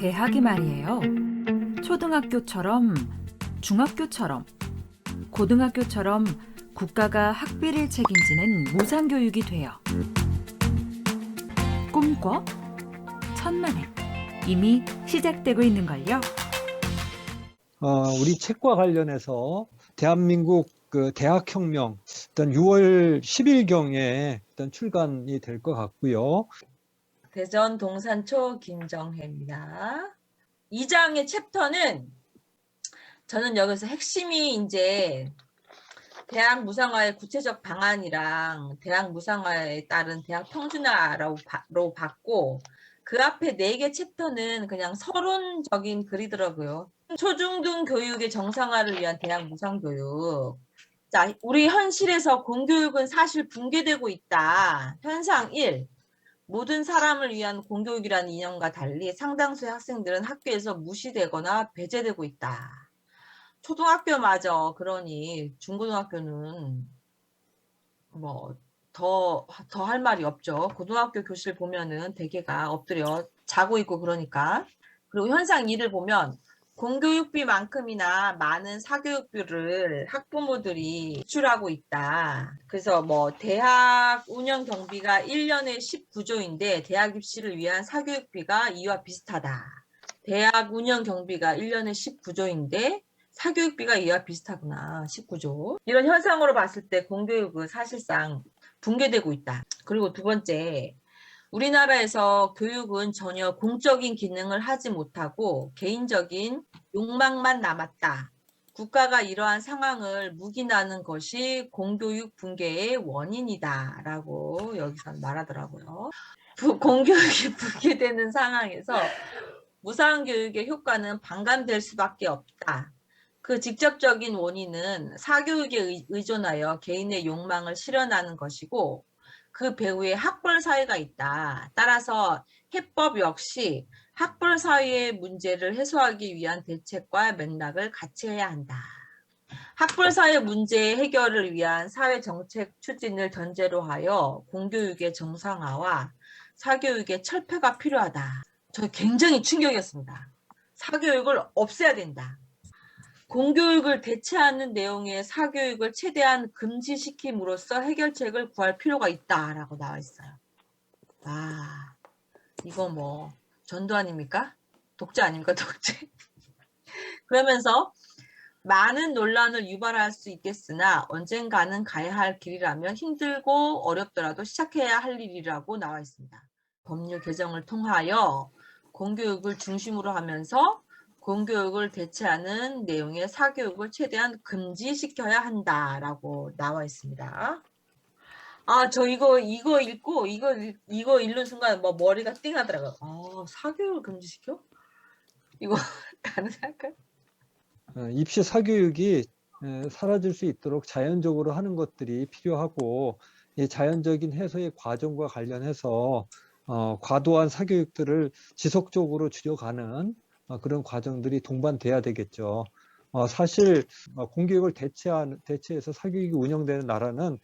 대학이 말이에요. 초등학교처럼, 중학교처럼, 고등학교처럼 국가가 학비를 책임지는 무상교육이 돼요. 꿈꿔? 천만에 이미 시작되고 있는걸요. 우리 책과 관련해서 대한민국 그 대학혁명 일단 6월 10일경에 일단 출간이 될 것 같고요. 대전 동산초 김정혜입니다. 2장의 챕터는 저는 여기서 핵심이 이제 대학 무상화의 구체적 방안이랑 대학 무상화에 따른 대학 평준화로 봤고, 그 앞에 4개 챕터는 그냥 서론적인 글이더라고요. 초중등 교육의 정상화를 위한 대학 무상교육. 자, 우리 현실에서 공교육은 사실 붕괴되고 있다. 현상 1. 모든 사람을 위한 공교육이라는 이념과 달리 상당수의 학생들은 학교에서 무시되거나 배제되고 있다. 초등학교마저 그러니 중고등학교는 뭐 더 할 말이 없죠. 고등학교 교실 보면은 대개가 엎드려 자고 있고 그러니까. 그리고 현상 2를 보면 공교육비만큼이나 많은 사교육비를 학부모들이 지출하고 있다. 그래서 뭐 대학 운영 경비가 1년에 19조인데 대학 입시를 위한 사교육비가 이와 비슷하다. 대학 운영 경비가 1년에 19조인데 사교육비가 이와 비슷하구나. 19조. 이런 현상으로 봤을 때 공교육은 사실상 붕괴되고 있다. 그리고 두 번째, 우리나라에서 교육은 전혀 공적인 기능을 하지 못하고 개인적인 욕망만 남았다. 국가가 이러한 상황을 묵인하는 것이 공교육 붕괴의 원인이다 라고 여기서 말하더라고요. 공교육이 붕괴되는 상황에서 무상교육의 효과는 반감될 수밖에 없다. 그 직접적인 원인은 사교육에 의존하여 개인의 욕망을 실현하는 것이고 그 배후에 학벌 사회가 있다. 따라서 해법 역시 학벌 사회의 문제를 해소하기 위한 대책과 맥락을 같이 해야 한다. 학벌 사회 문제 해결을 위한 사회 정책 추진을 전제로 하여 공교육의 정상화와 사교육의 철폐가 필요하다. 저 굉장히 충격이었습니다. 사교육을 없애야 된다. 공교육을 대체하는 내용의 사교육을 최대한 금지시킴으로써 해결책을 구할 필요가 있다라고 나와 있어요. 아, 이거 뭐 전도 아닙니까? 독재 아닙니까? 독재. 그러면서 많은 논란을 유발할 수 있겠으나 언젠가는 가야 할 길이라면 힘들고 어렵더라도 시작해야 할 일이라고 나와 있습니다. 법률 개정을 통하여 공교육을 중심으로 하면서 공교육을 대체하는 내용의 사교육을 최대한 금지시켜야 한다라고 나와 있습니다. 아, 저 이거 읽고 이거 읽는 순간 뭐 머리가 띵하더라고요. 아, 사교육을 금지시켜? 이거 가능할까요? 입시 사교육이 사라질 수 있도록 자연적으로 하는 것들이 필요하고, 이 자연적인 해소의 과정과 관련해서 과도한 사교육들을 지속적으로 줄여가는 그런 과정들이 동반돼야 되겠죠. 사실 공교육을 대체해서 사교육이 운영되는 나라는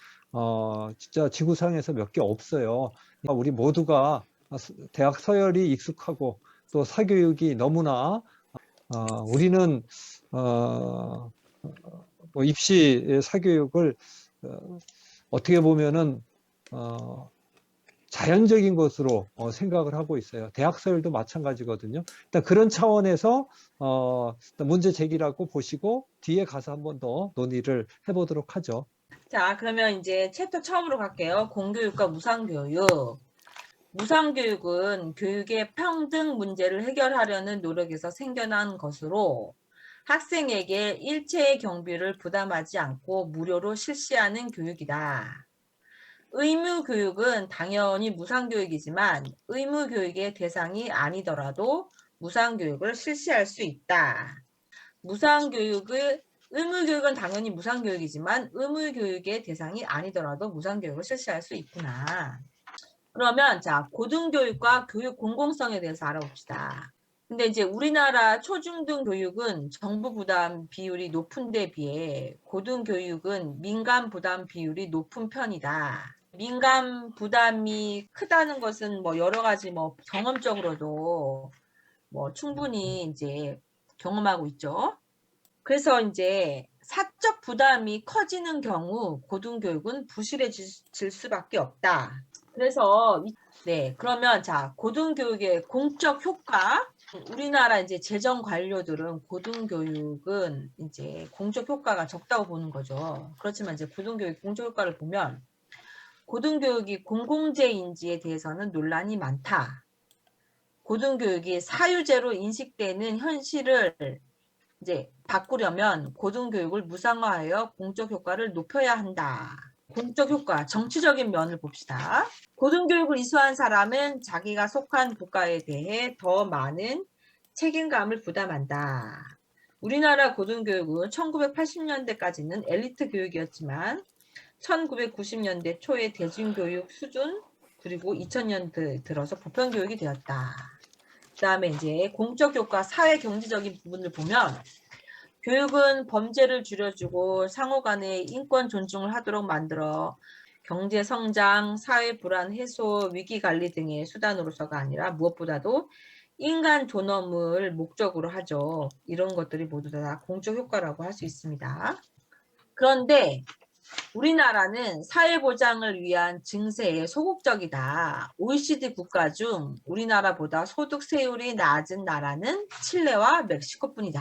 진짜 지구상에서 몇 개 없어요. 우리 모두가 대학 서열이 익숙하고 또 사교육이 너무나 우리는 뭐 입시 사교육을 어떻게 보면은 자연적인 것으로 생각을 하고 있어요. 대학 서열도 마찬가지거든요. 일단 그런 차원에서 일단 문제 제기라고 보시고 뒤에 가서 한 번 더 논의를 해보도록 하죠. 자, 그러면 이제 챕터 처음으로 갈게요. 공교육과 무상교육. 무상교육은 교육의 평등 문제를 해결하려는 노력에서 생겨난 것으로 학생에게 일체의 경비를 부담하지 않고 무료로 실시하는 교육이다. 의무교육은 당연히 무상교육이지만 의무교육의 대상이 아니더라도 무상교육을 실시할 수 있다. 의무교육은 당연히 무상교육이지만 의무교육의 대상이 아니더라도 무상교육을 실시할 수 있구나. 그러면 자, 고등교육과 교육 공공성에 대해서 알아봅시다. 근데 이제 우리나라 초중등 교육은 정부 부담 비율이 높은 데 비해 고등교육은 민간 부담 비율이 높은 편이다. 민간 부담이 크다는 것은 뭐 여러 가지 뭐 경험적으로도 뭐 충분히 이제 경험하고 있죠. 그래서 이제 사적 부담이 커지는 경우 고등교육은 부실해질 수밖에 없다. 그래서 네, 그러면 자, 고등교육의 공적 효과. 우리나라 이제 재정 관료들은 고등교육은 이제 공적 효과가 적다고 보는 거죠. 그렇지만 이제 고등교육 공적 효과를 보면 고등교육이 공공재인지에 대해서는 논란이 많다. 고등교육이 사유제로 인식되는 현실을 이제 바꾸려면 고등교육을 무상화하여 공적 효과를 높여야 한다. 공적 효과, 정치적인 면을 봅시다. 고등교육을 이수한 사람은 자기가 속한 국가에 대해 더 많은 책임감을 부담한다. 우리나라 고등교육은 1980년대까지는 엘리트 교육이었지만 1990년대 초에 대중교육 수준, 그리고 2000년대 들어서 보편교육이 되었다. 그 다음에 이제 공적 효과, 사회 경제적인 부분을 보면 교육은 범죄를 줄여주고 상호 간의 인권 존중을 하도록 만들어 경제 성장, 사회 불안 해소, 위기 관리 등의 수단으로서가 아니라 무엇보다도 인간 존엄을 목적으로 하죠. 이런 것들이 모두 다 공적 효과라고 할 수 있습니다. 그런데 우리나라는 사회보장을 위한 증세에 소극적이다. OECD 국가 중 우리나라보다 소득세율이 낮은 나라는 칠레와 멕시코뿐이다.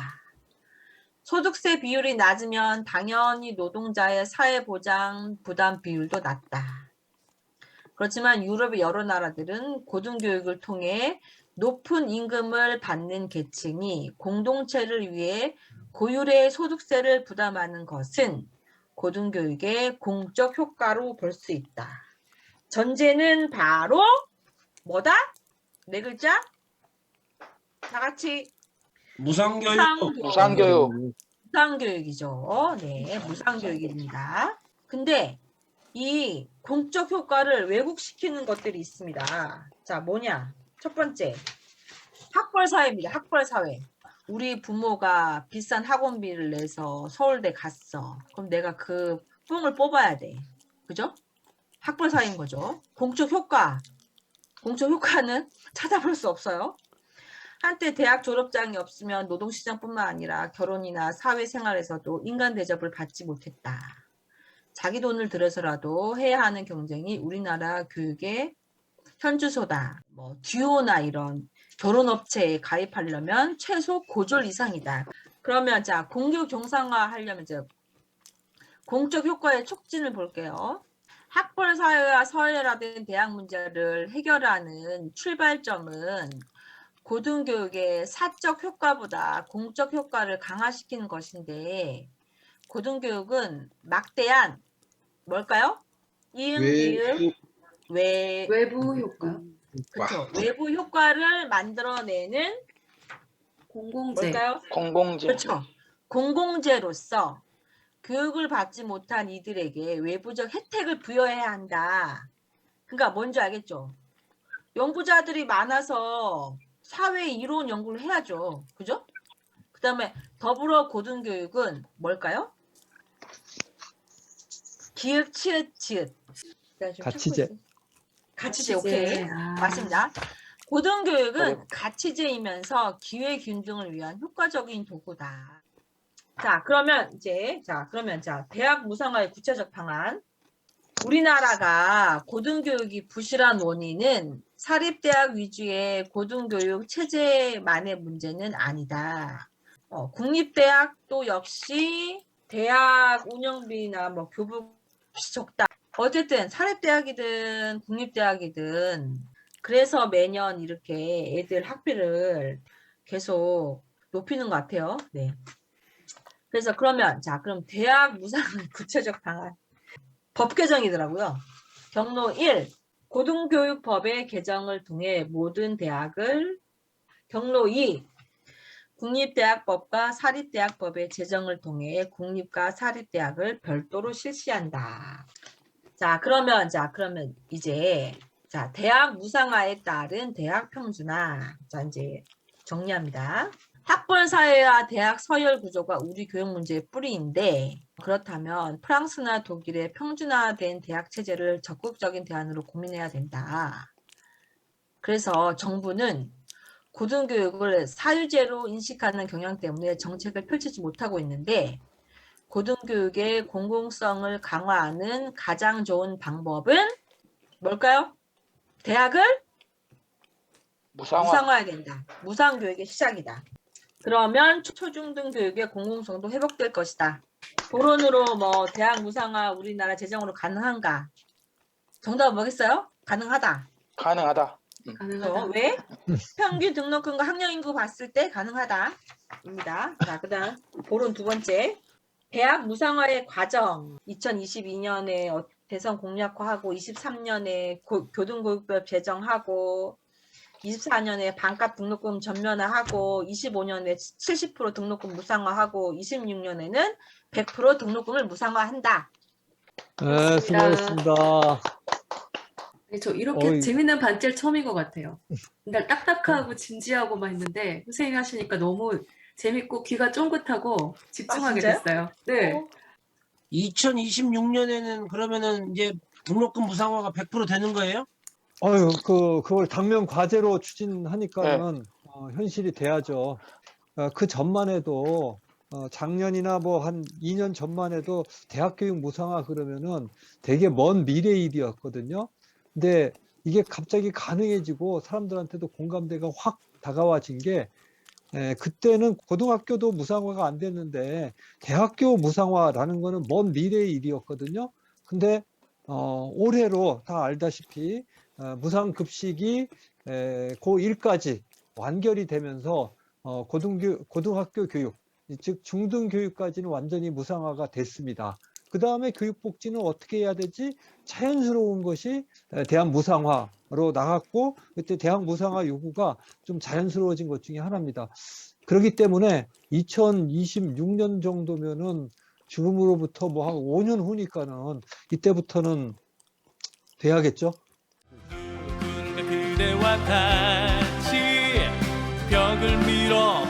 소득세 비율이 낮으면 당연히 노동자의 사회보장 부담 비율도 낮다. 그렇지만 유럽의 여러 나라들은 고등교육을 통해 높은 임금을 받는 계층이 공동체를 위해 고율의 소득세를 부담하는 것은 고등교육의 공적 효과로 볼 수 있다. 전제는 바로 뭐다? 네 글자? 다 같이 무상교육. 무상교육. 무상교육이죠. 네, 무상교육입니다. 근데 이 공적 효과를 왜곡시키는 것들이 있습니다. 자, 뭐냐? 첫 번째, 학벌사회입니다. 학벌사회. 우리 부모가 비싼 학원비를 내서 서울대 갔어. 그럼 내가 그 뽕을 뽑아야 돼. 그죠? 학벌사회인 거죠. 공적 효과. 공적 효과는 찾아볼 수 없어요. 한때 대학 졸업장이 없으면 노동시장뿐만 아니라 결혼이나 사회생활에서도 인간 대접을 받지 못했다. 자기 돈을 들여서라도 해야 하는 경쟁이 우리나라 교육의 현주소다. 뭐 듀오나 이런 결혼업체에 가입하려면 최소 고졸 이상이다. 그러면 자, 공교육 정상화 하려면 이제 공적 효과의 촉진을 볼게요. 학벌 사회와 서열화된 대학 문제를 해결하는 출발점은 고등교육의 사적 효과보다 공적 효과를 강화시키는 것인데 고등교육은 막대한 뭘까요? 외부 효과, 그렇죠. 외부 효과를 만들어내는 공공재, 뭘까요? 공공재. 그렇죠. 공공재로서 교육을 받지 못한 이들에게 외부적 혜택을 부여해야 한다. 그러니까 뭔지 알겠죠? 연구자들이 많아서 사회 이론 연구를 해야죠. 그죠? 그 다음에 더불어 고등교육은 뭘까요? 기읍, 치읓, 지읒. 가치제. 가치제, 오케이. 맞습니다. 고등교육은 가치제이면서 기회균등을 위한 효과적인 도구다. 자, 그러면 대학 무상화의 구체적 방안. 우리나라가 고등교육이 부실한 원인은 사립대학 위주의 고등교육 체제만의 문제는 아니다. 국립대학도 역시 대학 운영비나 뭐 교부 적다. 어쨌든 사립대학이든 국립대학이든 그래서 매년 이렇게 애들 학비를 계속 높이는 것 같아요. 네. 그래서 그러면 그럼 대학 무상화 구체적 방안. 법 개정이더라고요. 경로 1. 고등교육법의 개정을 통해 모든 대학을 경로 2. 국립대학법과 사립대학법의 제정을 통해 국립과 사립대학을 별도로 실시한다. 그러면 이제 대학 무상화에 따른 대학 평준화. 이제 정리합니다. 학벌 사회와 대학 서열 구조가 우리 교육 문제의 뿌리인데 그렇다면 프랑스나 독일의 평준화된 대학 체제를 적극적인 대안으로 고민해야 된다. 그래서 정부는 고등교육을 사유제로 인식하는 경향 때문에 정책을 펼치지 못하고 있는데 고등교육의 공공성을 강화하는 가장 좋은 방법은 뭘까요? 대학을 무상화해야 된다. 무상교육의 시작이다. 그러면 초중등 교육의 공공성도 회복될 것이다. 토론으로 뭐 대학 무상화 우리나라 재정으로 가능한가? 정답은 뭐겠어요? 가능하다. 가능하다. 가능하다. 왜? 평균 등록금과 학령 인구 봤을 때 가능하다입니다. 자, 그다음 보론 두 번째. 대학 무상화의 과정 2022년에 대선 공약화하고 23년에 교등교육법 제정하고 24년에 반값 등록금 전면화하고 25년에 70% 등록금 무상화하고 26년에는 100% 등록금을 무상화한다. 네, 수고하셨습니다. 저 이렇게 어이. 재밌는 반절 처음인 것 같아요. 근데 딱딱하고 진지하고만 했는데 선생님이 하시니까 너무 재밌고 귀가 쫑긋하고 집중하게 진짜요? 됐어요. 네. 2026년에는 그러면은 이제 등록금 무상화가 100% 되는 거예요? 그걸 당면 과제로 추진하니까는 현실이 돼야죠. 그 전만 해도 작년이나 뭐 한 2년 전만 해도 대학 교육 무상화 그러면은 되게 먼 미래 일이었거든요. 근데 이게 갑자기 가능해지고 사람들한테도 공감대가 확 다가와진 게 그때는 고등학교도 무상화가 안 됐는데 대학교 무상화라는 거는 먼 미래의 일이었거든요. 근데 올해로 다 알다시피 무상급식이 고1까지 완결이 되면서 고등학교 교육, 즉 중등교육까지는 완전히 무상화가 됐습니다. 그 다음에 교육복지는 어떻게 해야 되지? 자연스러운 것이 대학 무상화로 나갔고 그때 대학 무상화 요구가 좀 자연스러워진 것 중에 하나입니다. 그렇기 때문에 2026년 정도면은 지금으로부터 뭐 한 5년 후니까는 이때부터는 돼야겠죠. 그대와 같이 벽을 밀어